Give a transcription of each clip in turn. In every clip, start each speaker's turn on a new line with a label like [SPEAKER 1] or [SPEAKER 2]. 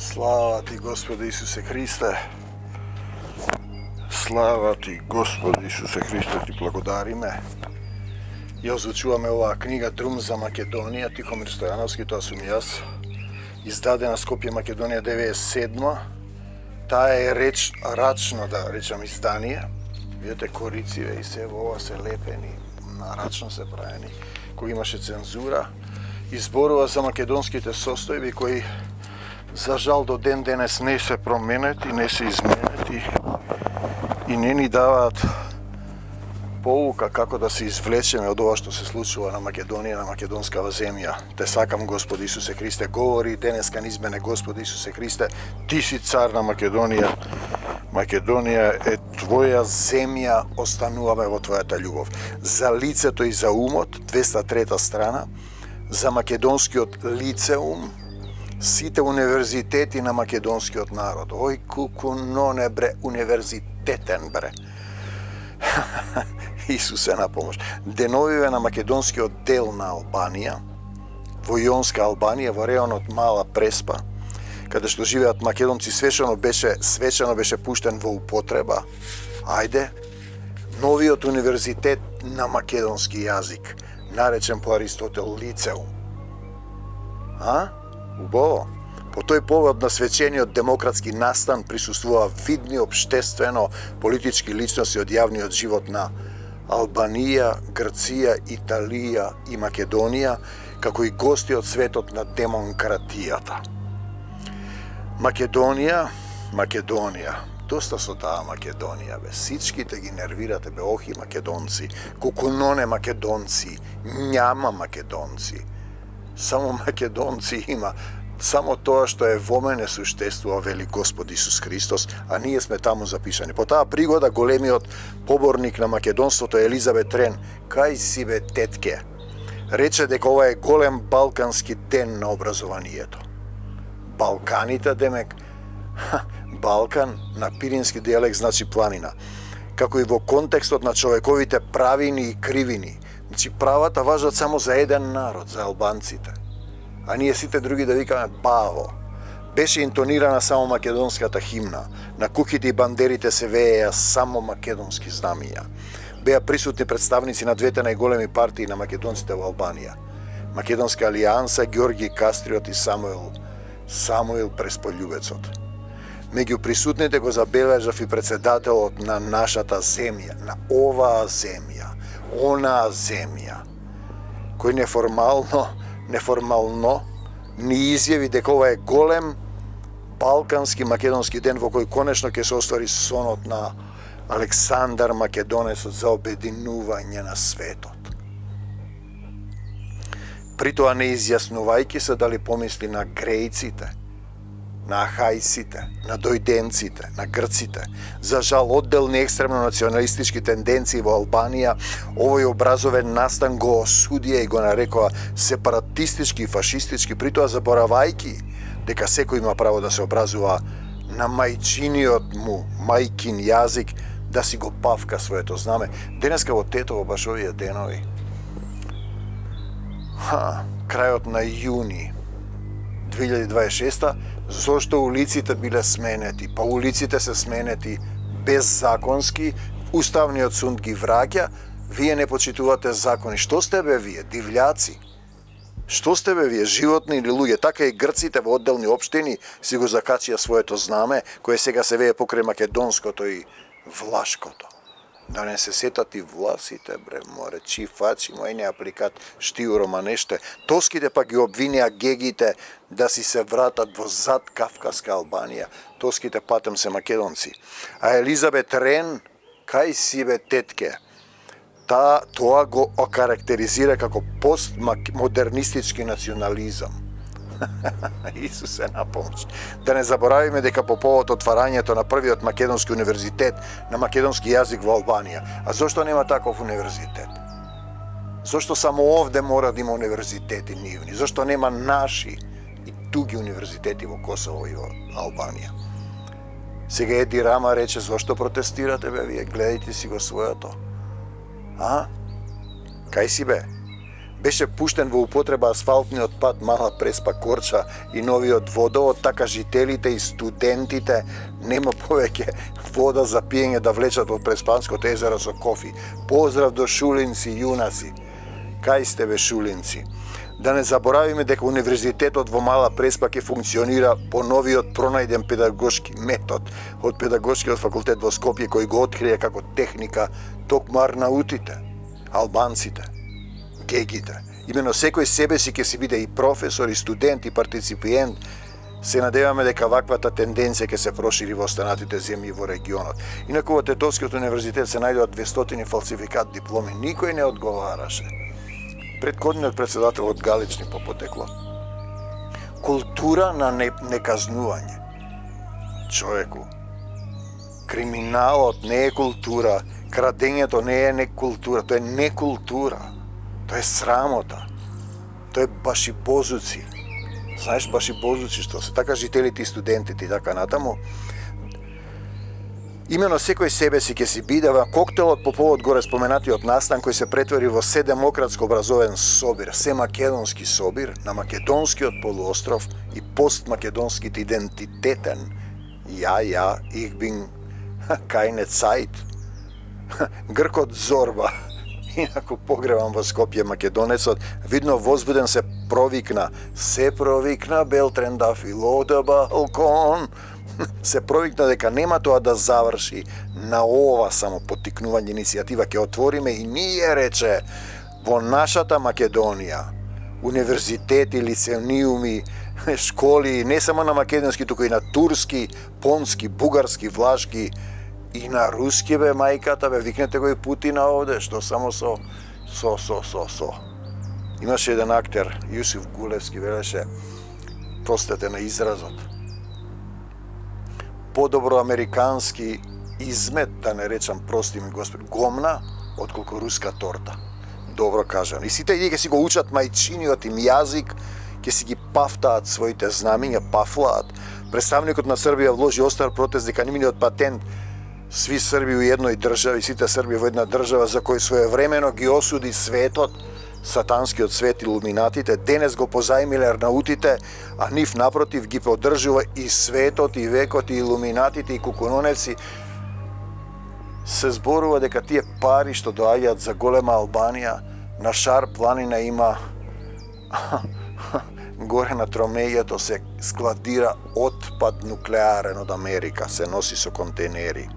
[SPEAKER 1] Слава ти, Господи Исусе Христе. Слава ти, Господи Исусе Христе, ти благодариме. Ја озвучуваме оваа книга Друм за Македонија, Тихомир Стојановски, тоа сум јас. Издадена Скопје, Македонија 97. Таа е рачно, да речам, издание. Видете, корициве и се во ова се лепени, рачно се правени. Кој имаше цензура, изборува за македонските состојби кои за жал до ден денес не се променети, не се изменети и не ни даваат поука како да се извлечеме од ова што се случува на Македонија, на македонскава земја. Те сакам, Господи Исусе Христе, говори денеска низ мене, Господи Исусе Христе, ти си цар на Македонија. Македонија е твоја земја, остануваме во твојата љубов. За лицето и за умот, 203 страна, за македонскиот лицеум, сите универзитети на македонскиот народ. Ој куку ноне бре, универзитетен бре. Исусе на помош. Деновиве на македонскиот дел на Албанија, во Јонска Албанија, во реонот Мала Преспа, каде што живеат македонци, свечено беше пуштен во употреба. Ајде, новиот универзитет на македонски јазик, наречен по Аристотел лицеум. Убаво. По тој повод на свечениот демократски настан присуствува видни општествено политички личности од јавниот живот на Албанија, Грција, Италија и Македонија, како и гости од светот на демократијата. Македонија, доста со таа Македонија, бе. Сичките ги нервирате, бе, охи македонци, кукуноне македонци, няма македонци. Само македонци има. Само тоа што е во мене суштествува, вели Господ Исус Христос, а ние сме таму запишани. По таа пригода големиот поборник на македонството Елизабет Рен, кај си бе тетке, рече дека ова е голем балкански ден на образованието. Балканите, демек, Балкан на пирински дијалект значи планина, како и во контекстот на човековите правини и кривини. Значи правата важат само за еден народ, за албанците. А ние сите други да викаме баво. Беше интонирана само македонската химна. На куките и бандерите се вееја само македонски знамиња. Беа присутни представници на двете најголеми партии на македонците во Албанија. Македонска алијанса, Ѓорги Кастриот и Самуил Пресполјубецот. Меѓу присутните го забележав и председателот на нашата земја, на оваа земја, онаа земја, кој неформално ни изјави дека ова е голем балкански македонски ден во кој конечно ќе се оствари сонот на Александар Македонецот за обединување на светот. Притоа не изјаснувајќи се дали помисли на грејците, на ахајците, на дојденците, на грците. За жал, одделни екстремно националистички тенденции во Албанија овој образовен настан го осудија и го нарекоа сепаратистички и фашистички, притоа заборавајки дека секој има право да се образува на мајчиниот му, мајкин јазик, да си го павка своето знаме. Денеска во Тетово, баш овие денови, крајот на јуни 2026, зошто улиците биле сменети? Па улиците се сменети беззаконски, Уставниот суд ги враќа, вие не почитувате закони. Што сте бе вие, дивљаци? Што сте бе вие, животни или луѓе? Така и грците во одделни општини си го закачија своето знаме, кое сега се вее покрај македонското и влашкото. Да не се сетат и власите, бре, море, чифачи, мојни апликат, штиу романеште. Тоските пак ги обвинија гегите да си се вратат во зад Кавказска Албанија. Тоските патем се македонци. А Елизабет Рен, кај си бе тетке, тоа го окарактеризира како постмодернистички национализам. Исусе на помош. Да не заборавиме дека по повод отварањето на првиот македонски универзитет на македонски јазик во Албанија. А зошто нема таков универзитет? Зошто само овде мора да има универзитети нивни? Зошто нема наши и туги универзитети во Косово и во Албанија? Сега Еди Рама рече, зошто протестирате бе вие? Гледајте си го своето. Кај си бе? Беше пуштен во употреба асфалтниот пат Мала Преспа Корча и новиот водовод, така жителите и студентите нема повеќе вода за пиење да влечат од Преспанското езеро со кофи. Поздрав до шулинци, јунаси. Кај сте бе шулинци? Да не заборавиме дека Универзитетот во Мала Преспа ќе функционира по новиот пронајден педагошки метод од Педагошкиот факултет во Скопје, кој го открие како техника токмар наутите, албанците, гегите. Имено секој себе си ќе си биде и професор, и студент, и партиципиент. Се надеваме дека ваквата тенденција ќе се прошири во останатите земји во регионот. Инаку во Тетовскиот универзитет се најдоа 200 фалсификат дипломи. Никој не одговараше. Предходниот председател од Галични по потекло. Култура на неказнување. Човеку, криминалот не е култура, крадењето не е некултура, тоа е некултура. Тоа е срамота. Тоа е башибозуци. Знаеш башибозуци што се? Така жителите и студентите и така натаму. Имено секој себе си ќе си биде коктелот по повод горе споменатиот настан кој се претвори во седемократско образовен собир, семакедонски собир на македонскиот полуостров и постмакедонските идентитетен. Ich bin keine Zeit. Гркот Зорба. Инаку погребам во Скопје македонецот, видно возбуден се провикна Белтрен фило да балкон. Се провикна дека нема тоа да заврши на ова само поттикнување иницијатива ќе отвориме и ние, рече, во нашата Македонија универзитети, лицеуми, школи не само на македонски, туку и на турски, понски, бугарски, влашки и на руски бе мајката бе, викнете го и Путина овде, што само со. Имаше еден актер, Јусиф Гулевски, велеше, простете на изразот, подобро американски измет, да не речам, прости ми Господ, гомна, отколку руска торта. Добро кажано. И сите ќе си го учат мајчиниот им јазик, ќе си ги пафтаат своите знамиња, пафлаат. Представникот на Србија вложи остар протест дека нивниот патент сви Срби у едној држави, сите Срби во една држава за кој своевремено ги осуди светот, сатанскиот свет, илуминатите, денес го позајмиле арнаутите, а нив напротив ги поддржува и светот, и векот, и илуминатите, и кукунонеци. Се зборува дека тие пари што доаѓаат за голема Албанија, на Шар планина има горе на Тромејето се складира отпад нуклеарен од Америка, се носи со контейнери.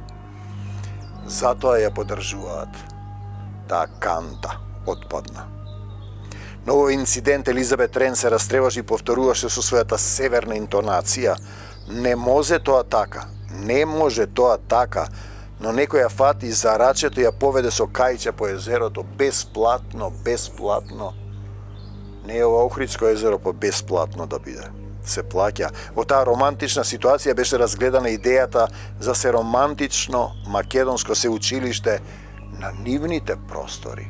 [SPEAKER 1] Затоа ја поддржуваат таа канта отпадна. Но овој инцидент Елизабет Рен се растревожи и повторуваше со својата северна интонација. Не може тоа така, но некој ја фати за рачето и ја поведе со кајче по езерото бесплатно. Не е ова Охридско езеро по бесплатно да биде. Се плаќа. Во таа романтична ситуација беше разгледана идејата за се романтично македонско се училиште на нивните простори.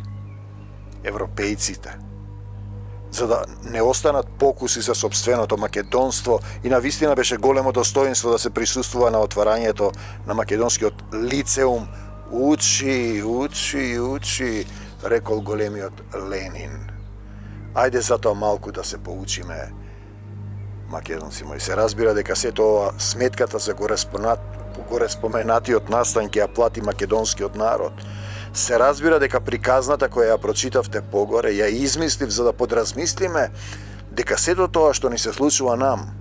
[SPEAKER 1] Европејците. За да не останат покуси за сопственото македонство и навистина беше големо достоинство да се присуствува на отварањето на македонскиот лицеум. Учи, рекол големиот Ленин. Ајде затоа малку да се поучиме, македонци мои. Се разбира дека сето ова сметката за горе споменатиот настан ќе ја плати македонскиот народ. Се разбира дека приказната која ја прочитавте погоре, ја измислив за да подразмислиме дека сето тоа што ни се случува нам,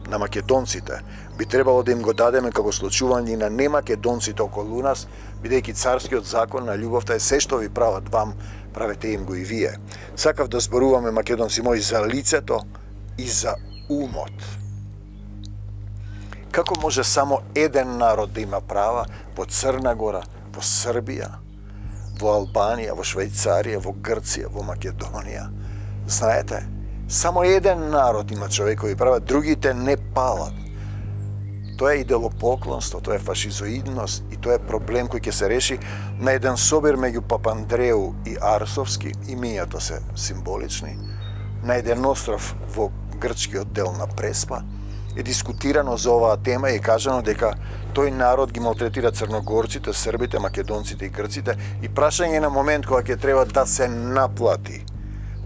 [SPEAKER 1] на македонците, би требало да им го дадеме како случување и на немакедонците околу нас, бидејќи царскиот закон на љубовта е се што ви прават вам, правете им го и вие. Сакав да зборуваме, македонци мои, за лицето и за умот. Како може само еден народ да има права во Црна Гора, во Србија, во Албанија, во Швајцарија, во Грција, во Македонија? Знаете, само еден народ има човекови права, другите не палат. Тоа е идолопоклонство, тоа е фашизоидност и тоа е проблем кој ќе се реши на еден собир меѓу Папандреу и Арсовски, имињата се символични, на еден остров во грчкиот дел на Преспа. Е дискутирано за оваа тема и е кажано дека тој народ ги малтретира црногорците, србите, македонците и грците и прашање на момент кога ќе треба да се наплати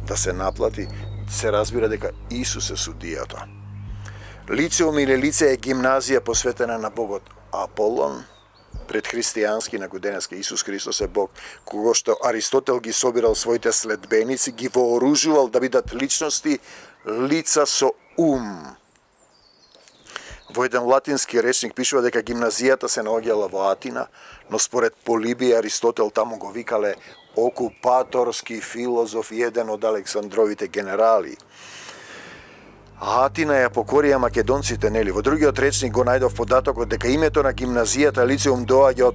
[SPEAKER 1] да се наплати, се разбира дека Исус е судијата. Лицеум или лице е гимназија посветена на богот Аполон, предхристијански, на денеска Исус Христос е Бог, кого што Аристотел ги собирал своите следбеници, ги вооружувал да бидат личности, лица со ум. Во еден латински речник пишува дека гимназијата се наоѓала во Атина, но според Полиби и Аристотел таму го викале окупаторски филозоф и еден од Александровите генерали. Атина ја покорија македонците, нели? Во другиот речник го најдов податокот дека името на гимназијата лицеум доаѓа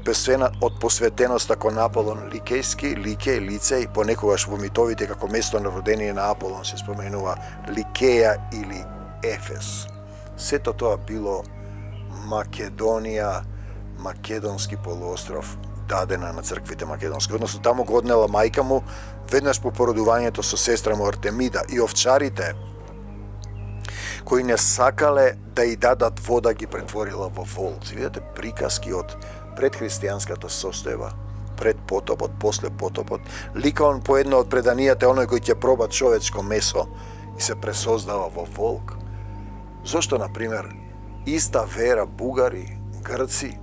[SPEAKER 1] од посветеноста кон Аполон Ликејски, Ликеј, Лицеј, понекогаш во митовите како место на родение на Аполон се споменува Ликеја или Ефес. Сето тоа било Македонија, македонски полуостров, дадена на црквите македонски. Односно, таму го однела мајка му веднаш по породувањето со сестра му Артемида и овчарите кои не сакале да и дадат вода ги претворила во волци. Видете приказки од предхристијанската состојба, пред потопот, после потопот. Лика он по едно од преданијата оној кој ќе проба човечко месо и се пресоздава во волк. Зошто, например, иста вера бугари, грци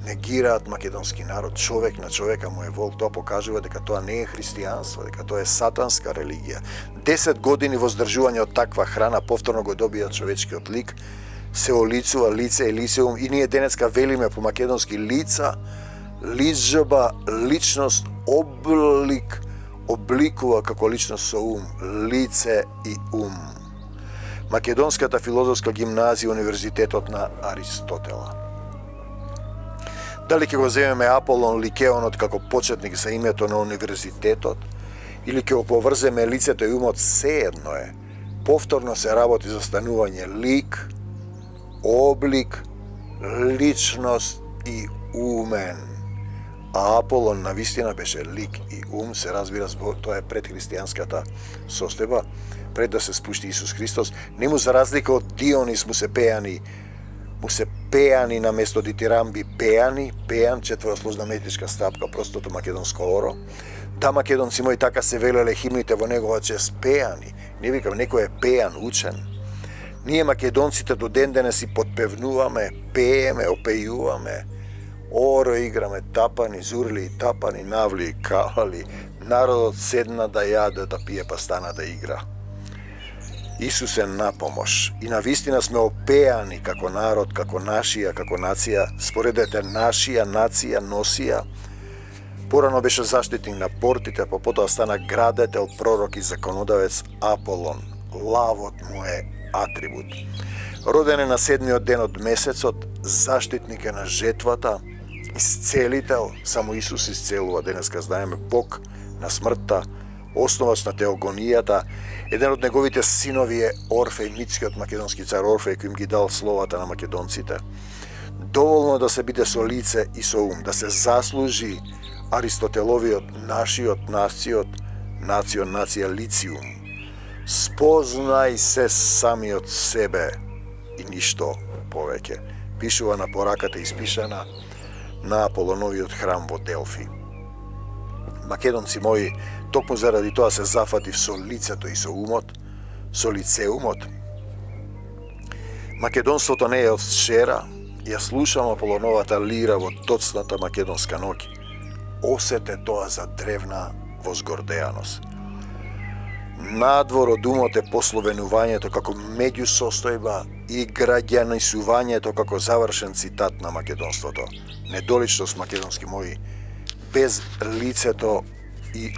[SPEAKER 1] негираат македонски народ, човек на човека му е волк? Тоа покажува дека тоа не е христијанство, дека тоа е сатанска религија. 10 години воздржување од таква храна повторно го добија човечкиот лик, се олицува лице и лицеум, и ние денеска велиме по македонски лица, личба, личност, облик, обликува како личност со ум, лице и ум. Македонската филозофска гимназија, универзитетот на Аристотела. Дали ќе го земеме Аполон Ликеонот како почетник за името на универзитетот, или ќе го поврземе лицето и умот, сеедно е. Повторно се работи за станување лик, облик, личност и умен. А Аполон навистина беше лик и ум, се разбира, тоа е предхристијанската состојба, пред да се спушти Исус Христос. Нему за разлика од Дионис му се пеани на место дитирамби пеани, пеан, четворосложна метричка стапка, простото македонско оро. Да, македонци мои, така се велеле химните во негова чест, пеани. Не викам, некој е пеан, учен. Ние македонците до ден денес си подпевнуваме, пееме, опејуваме, оро играме, тапани, зурли и тапани, навли и калали, народот седна да јаде, да пие, па стана да игра. Исус е на помош и навистина сме опеани како народ, како нашија, како нација. Споредете нашија, нација, носија. Порано беше заштитник на портите, па потоа стана градетел, пророк и законодавец Аполон. Лавот му е атрибут. Роден е на 7-миот ден од месецот, заштитник е на жетвата, исцелител, само Исус исцелува. Денеска знаеме Бог на смртта, основач на теогонијата. Еден од неговите синови е Орфеј, митскиот македонски цар Орфеј, кој им ги дал словата на македонците. Доволно да се биде со лице и со ум, да се заслужи Аристотеловиот, нашиот, нација, лициум. Спознај се самиот себе и ништо повеќе. Пишува на пораката испишана на Аполоновиот храм во Делфи. Македонци мои, токму заради тоа се зафатив со лицето и со умот, со лицеумот. Македонството не е од вчера, ја слушам Аполоновата лира во тоцната македонска ноќ. Осете тоа за древна возгордеаност. Надвор од умот е пословенувањето како меѓусостојба и граѓанисувањето како завршен цитат на македонството. Недоличност, македонски мои, без лицето и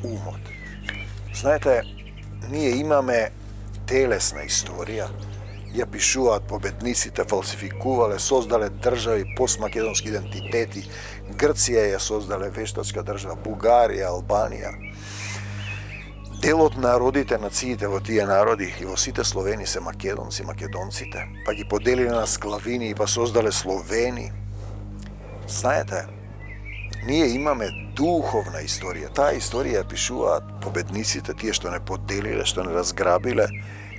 [SPEAKER 1] умот. Знаете, ние имаме телесна историја, ја пишуваат победниците, фалсификувале, создале држави, постмакедонски идентитети. Грција ја создале вештачка држава, Бугарија, Албанија. Дел од народите, нациите во тие народи и во сите словени се македонци, македонците, па ги поделиле на склавини и па создале словени. Знаете, ние имаме духовна историја. Таа историја ја пишуваат победниците, тие што не поделиле, што не разграбиле.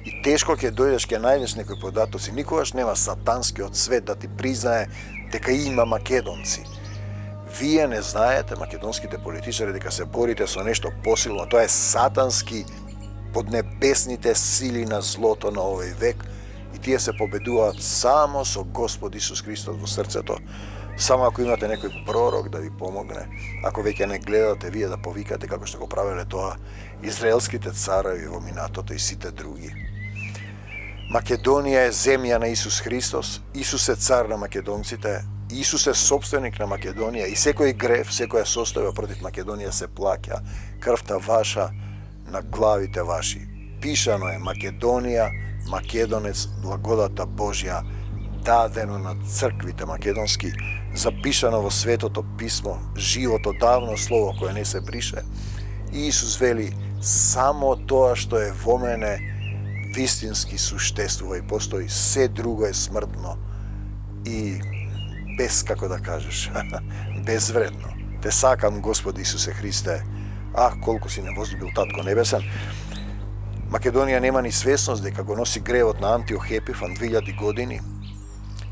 [SPEAKER 1] И тешко ќе дојдеш, ќе најдеш некои податоци. Никогаш нема сатанскиот свет да ти признае дека има македонци. Вие не знаете, македонските политичари, дека се борите со нешто посилно, тоа е сатански поднебесните сили на злото на овој век и тие се победуваат само со Господ Исус Христос во срцето. Само ако имате некој пророк да ви помогне, ако веќе не гледате вие да повикате како што го правеле тоа израелските цареви во минатото и сите други. Македонија е земја на Исус Христос, Исус е цар на македонците, Исус е собственик на Македонија и секој грев, секоја состојба против Македонија се плаќа, крвта ваша на главите ваши. Пишано е Македонија, македонец, благодата Божја, дадено на црквите македонски, запишано во Светото Писмо, живото давно слово кое не се брише. И Исус вели, само тоа што е во мене вистински суштествува и постои, се друго е смртно и без, како да кажеш, безвредно. Те сакам, Господи Исусе Христе, колку си не возлюбил Татко Небесен. Македонија нема ни свесност дека го носи гревот на Антиох Епифан 2000 години.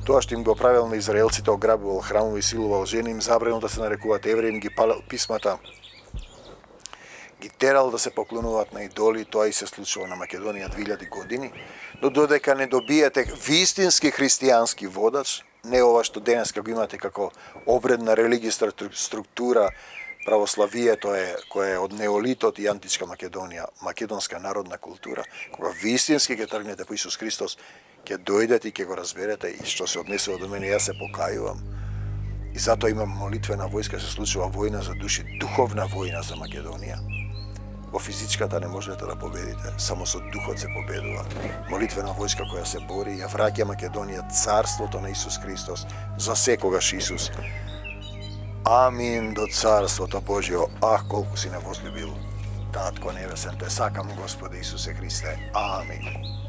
[SPEAKER 1] Тоа што им го правил на израелците, ограбувал храмови, силувал жени, им забранил да се нарекуваат евреи, им ги палел писмата, ги терал да се поклонуваат на идоли, тоа и се случува на Македонија 2000 години. Но додека не добиете вистински христијански водач, не ова што денес го имате како обредна религијска структура, православието кое е од неолитот и античка Македонија, македонска народна култура, кога вистински ќе тргнете по Исус Христос, ќе дојдете и ќе го разберете и што се однесува до мене, јас се покајувам. И затоа имам молитвена војска, се случува војна за души, духовна војна за Македонија. Во физичката не можете да победите, само со духот се победува. Молитвена војска која се бори, ја враќа Македонија царството на Исус Христос, за секогаш Исус. Амин до царството Божјо. Колку си не возлюбил Татко Небесен, те сакам, Господи Исусе Христе. Амин.